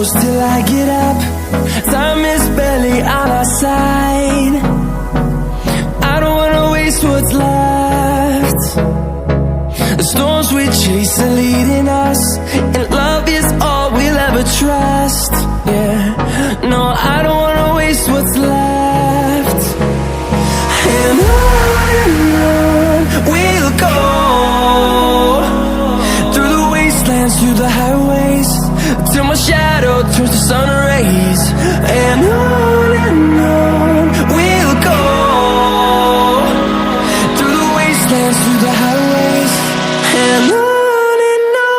close till I get up. Time is barely on our side. I don't wanna waste what's left. The storms we chase are leading us, and love is all we'll ever trust. Yeah, no, I don't wanna waste what's left. And on we'll go, through the wastelands, through the highways, till my shadow turns to sun rays. And on we'll go, through the wastelands, through the highways, and on we'll go.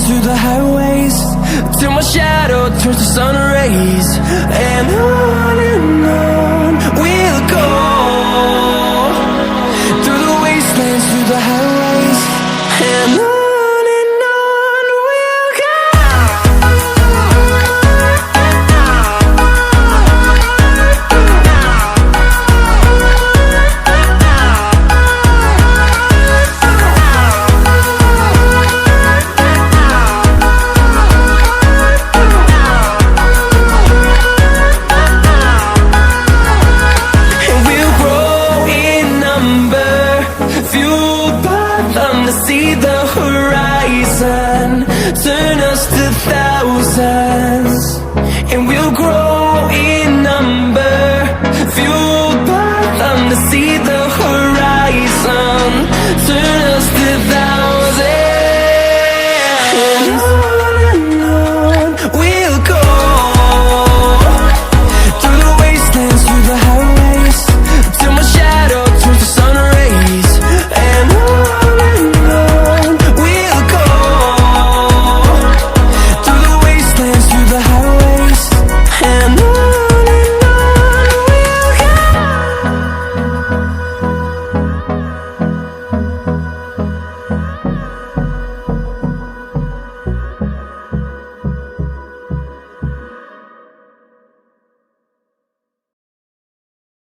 Through the highways, till my shadow turns to sun rays. And on we'll go, through the wastelands, through the highways, and on we'll go. To see the horizon turn us to thousands, and we'll grow in number, fueled by them to see the